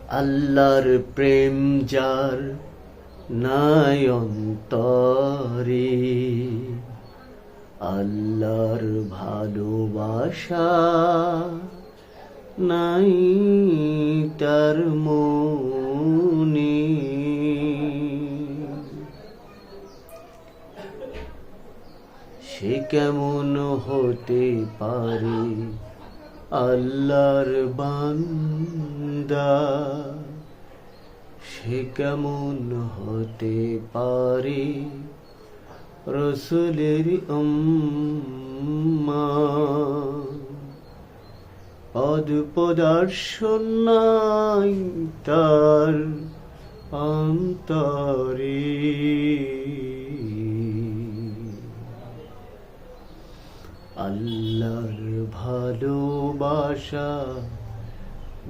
আল্লাহর প্রেম যার নাই অন্তরে, আল্লাহর ভালোবাসা নাই তার মনে। সে কেমন হতে পারে আল্লাহর বান্দা? সে কেমন হতে পারে রসুলের উম্মা? পদ পদর্শন নাই তার অন্তরে, আল্লাহর ভালোবাসা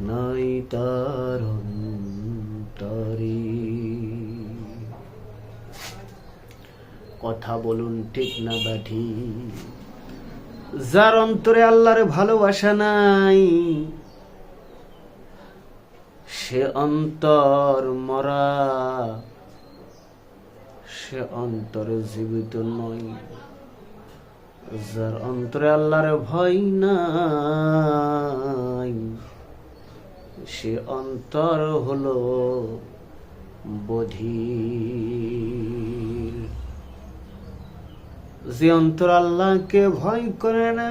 নাই তার অন্তরে। কথা বলুন, ঠিক না ব্যাঠি? যার অন্তরে আল্লাহর ভালোবাসা নাই, সে অন্তর মরা, সে অন্তর জীবিত নয়। যার অন্তরে আল্লাহর ভয় নাই, সে অন্তর হলো বধির। যে অন্তর আল্লাহকে ভয় করে না,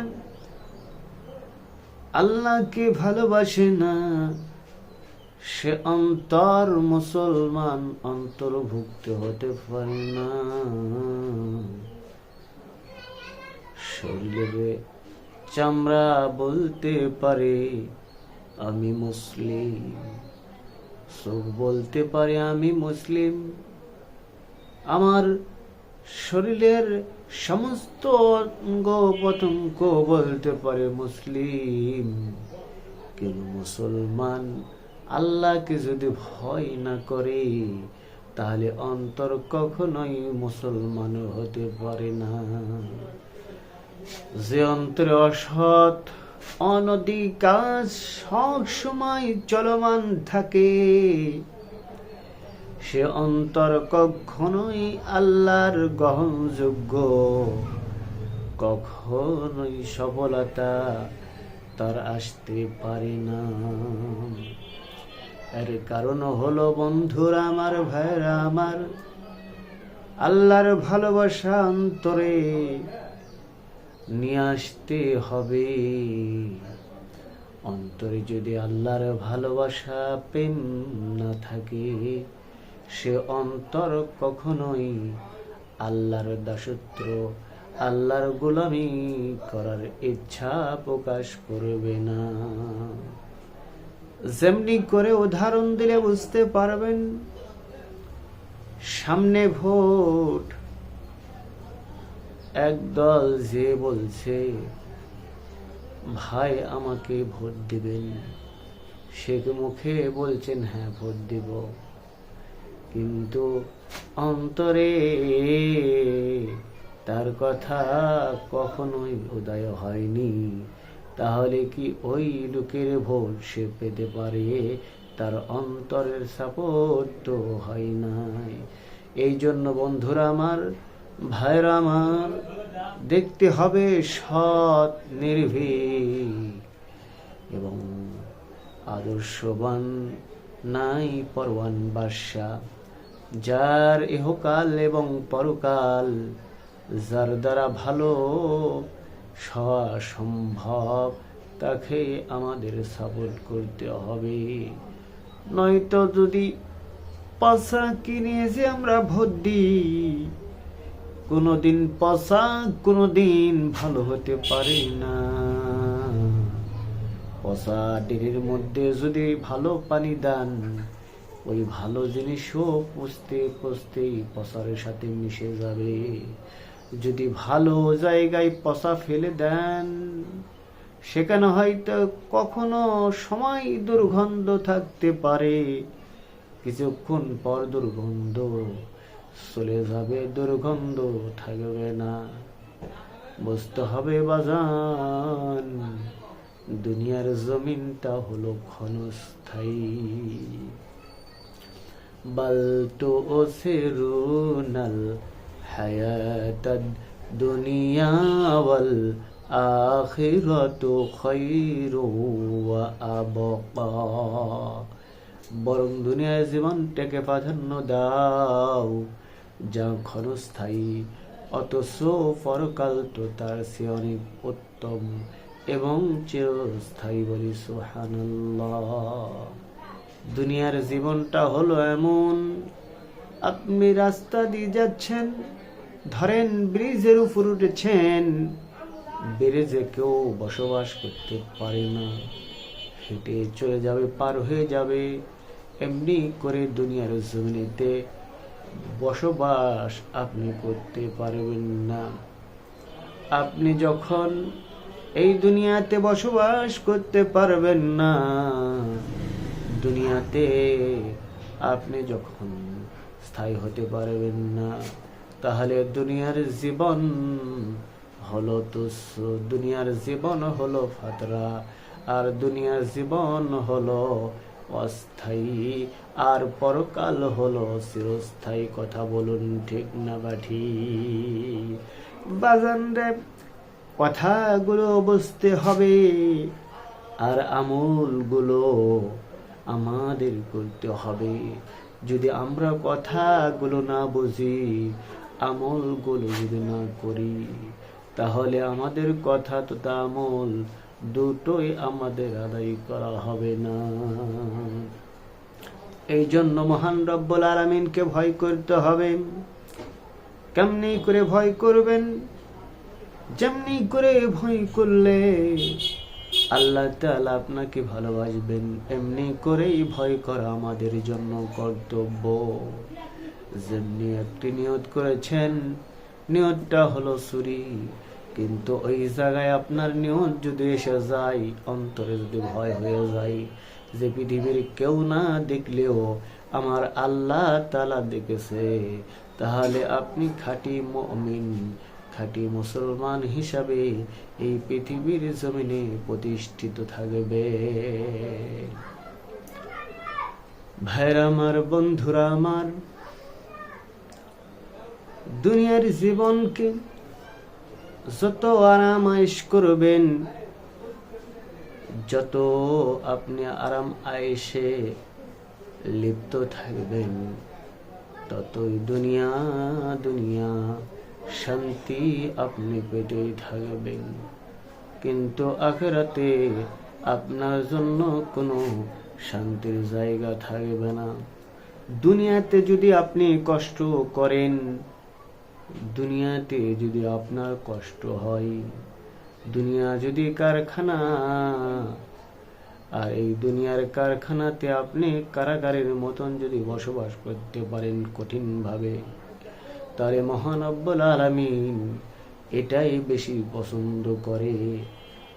আল্লাহকে ভালোবাসে না, সে অন্তর মুসলমান অন্তর্ভুক্ত হতে পারে না। শরীরে চামড়া বলতে পারে আমি মুসলিম, চোখ বলতে পারে আমি মুসলিম, আমার শরীরের সমস্ত অঙ্গ প্রত্যঙ্গ বলতে পারে মুসলিম, কিন্তু মুসলমান আল্লাহকে যদি ভয় না করে, তাহলে অন্তর কখনোই মুসলমান হতে পারে না। যে অন্তরে অসৎ অনৈতিক কাজ সব সময় চলমান থাকে, সে অন্তর কখনোই আল্লাহর গ্রহণযোগ্য, কখনোই সফলতা তার আসতে পারে না। এর কারণ হলো বন্ধুরা আমার, ভাইরা আমার, আল্লাহর ভালোবাসা অন্তরে নিয়ে আসতে হবে। অন্তরে যদি আল্লাহর ভালোবাসা প্রেম না থাকে, সে অন্তর কখনোই আল্লাহর দাসত্ব, আল্লাহর গোলামি করার ইচ্ছা প্রকাশ করবে না। যেমনি করে উদাহরণ দিলে বুঝতে পারবেন, সামনে ভোট, একদল যে বলছে ভাই আমাকে ভোট দিবেন, সে মুখে বলছেন হ্যাঁ ভোট দিব, কিন্তু অন্তরে তার কথা কখনোই উদয় হয়নি। তাহলে কি ওই লোকের ভোট সে পেতে পারে? তার অন্তরের সাপোর্ট তো হয় নাই। এই জন্য বন্ধুরা আমার, ভাইরা আমার, দেখতে হবে সৎ, নির্ভীক এবং আদর্শবান নাই পরওয়ান বাদশা, যার ইহকাল এবং পরকাল, যার দ্বারা ভালো সওয়া সম্ভব, তাকে আমাদের সাপোর্ট করতে হবে। নয়তো যদি পয়সা কিনে যে আমরা ভোট দিই, কোনোদিন পয়সা কোনোদিন ভালো হতে পারে না। পচা ডিরের মধ্যে যদি ভালো পানি দেন, ওই ভালো জিনিসও পচতে পচতেই পচারের সাথে মিশে যাবে। যদি ভালো জায়গায় পচা ফেলে দেন, সেখানে হয়তো কখনো সময় দুর্গন্ধ থাকতে পারে, কিছুক্ষণ পর দুর্গন্ধ চলে যাবে, দুর্গন্ধ থাকবে না। বুঝতে হবে বাজান, দুনিয়ার জমিনটা হলো ক্ষণস্থায়ী। বাল তুসিরুনাল হায়াতাদ দুনিয়া ওয়াল আখিরাতু খায়রু ওয়া আবকা। বরং দুনিয়ার জীবনটাকে প্রাধান্য দাও যা ক্ষণস্থায়ী, অথচ পরকাল তো তার চেয়ে অনেক উত্তম এবং চিরস্থায়ী। বলি সুবহানাল্লাহ। দুনিয়ার জীবনটা হলো এমন, আপনি রাস্তা দিয়ে যাচ্ছেন, ধরেন ব্রিজের উপর উঠেছেন, ব্রিজে কেউ বসবাস করতে পারে না, হেঁটে চলে যাবে, পার হয়ে যাবে। এমনি করে দুনিয়ার জমিনেতে বসবাস আপনি করতে পারবেন না। আপনি যখন এই দুনিয়াতে বসবাস করতে পারবেন না, দুনিয়াতে আপনি যখন স্থায়ী হতে পারবেন না, তাহলে দুনিয়ার জীবন হলো তুচ্ছ, দুনিয়ার জীবন হলো ফাতরা, আর দুনিয়ার জীবন হলো অস্থায়ী, আর পরকাল হলো চিরস্থায়ী। কথা বলুন ঠিক না বাঠি? বাজান রে, কথাগুলো বুঝতে হবে, আর আমলগুলো আমাদের করতে হবে। যদি আমরা কথাগুলো না বুঝি, আমলগুলো যদি না করি, তাহলে আমাদের কথা তথা আমল দুটোই আমাদের আদায় করা হবে না। এই জন্য মহান রব্বুল আলামিনকে ভয় করতে হবে। কেমনি করে ভয় করবেন? যেমনি করে ভয় করলে আল্লাহ তাআলা আপনাকে ভালোবাসবেন, এমনি করেই ভয় করা আমাদের জন্য কর্তব্য। যেমনি একটি নিয়ত করেছেন, নিয়তটা হলো চুরি, কিন্তু ওই জায়গায় আপনার নিয়ত যদি এসে যায়, অন্তরে যদি ভয় হয়ে যায় যে পৃথিবীর কেউ না দেখলেও আমার আল্লাহ তাআলা দেখেছে, তাহলে আপনি খাঁটি মুমিন, খাঁটি মুসলমান হিসাবে এই পৃথিবীর জমিনে প্রতিষ্ঠিত থাকবে। ভাইরা আমার, বন্ধুরা আমার, দুনিয়ার জীবনকে যত আরাম আয়েশ করবেন, যত আপনি আরাম আয়েশে লিপ্ত থাকবেন, ততই দুনিয়া দুনিয়া শান্তি আপনি পেতেই থাকবেন। কিন্তু আখিরাতে আপনার জন্য কোনো শান্তির জায়গা থাকবে না। দুনিয়াতে যদি আপনি কষ্ট করেন, দুনিয়াতে যদি আপনার কষ্ট হয়, দুনিয়া যদি কারখানা, আর এই দুনিয়ার কারখানাতে আপনি কারাগারের মতন যদি বসবাস করতে পারেন কঠিন ভাবে, তাহলে মহান রব্বুল আলামিন এটাই বেশি পছন্দ করে,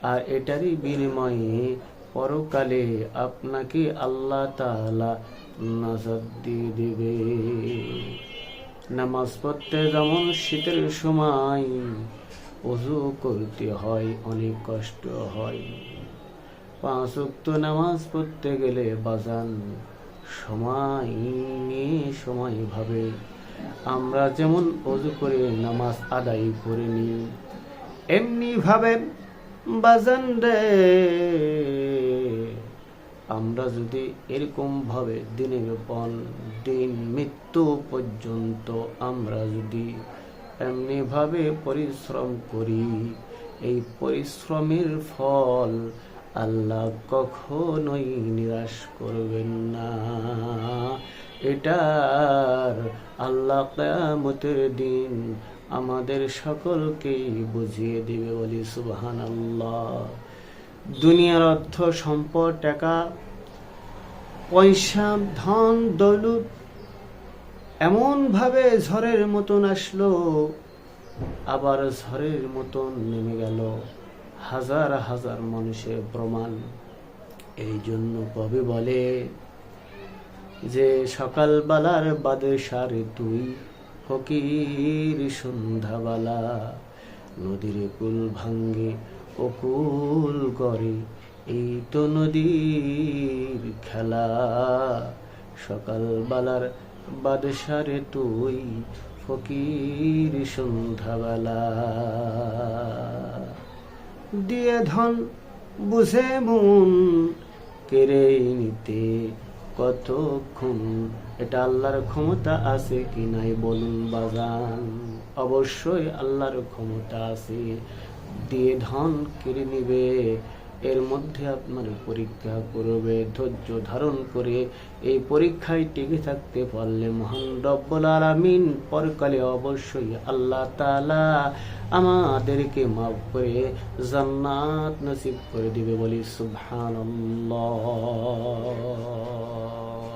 আর এটারই বিনিময়ে পরকালে আপনাকে আল্লাহ তাআলা নাজাত দিয়ে দেবে। নামাজ পড়তে যেমন শীতের সময় ওযু করতে হয়, অনেক কষ্ট হয়। 5 ওয়াক্ত নামাজ পড়তে গেলে বাজান সময় নিয়ে সময় ভাবে আমরা যেমন ওযু করে নামাজ আদায় করে নিই, এমনি ভাবে বাজান রে, আমরা যদি এরকম ভাবে দিনের পর দিন মৃত্যু পর্যন্ত আমরা যদি এমনি ভাবে পরিশ্রম করি, এই পরিশ্রমের ফল আল্লাহ কখনোই নিরাশ করবেন না। এটার আল্লাহ কিয়ামতের দিন আমাদের সকলকেই বুঝিয়ে দিবে। বলি সুবহানাল্লাহ। দুনিয়ার অর্থ সম্পদ, টাকা পয়সা, ধন দৌলত এমন ভাবে ঝড়ের মতন আসলো, আবার ঝড়ের মতন নেমে গেল। হাজার হাজার মানুষের প্রমাণ। এই জন্য কবি বলে যে সকালবেলার বাদশারে তুই, ফকির সন্ধ্যাবেলা, নদীর কুল ভাঙ্গে ও কুল গড়ে, এই তো নদীর খেলা, সকালবেলার বাদশারে তুই, ফকির সন্ধ্যাবেলা। দিয়ে ধন বুঝে মন কেড়ে নিতে কতক্ষণ, এটা আল্লাহর ক্ষমতা আছে কি নাই বলুন বাজান? অবশ্যই আল্লাহর ক্ষমতা আছে। দিয়ে ধন কেড়ে নিবে, এর মধ্যে আপনার পরীক্ষা করবে। ধৈর্য ধারণ করে এই পরীক্ষায় টিকে থাকতে পারলে মহান রব্বুল আলামিন পরকালে অবশ্যই আল্লাহ তাআলা আমাদেরকে মাফ করে জান্নাত নসিব করে দিবে। বলি সুবহানাল্লাহ।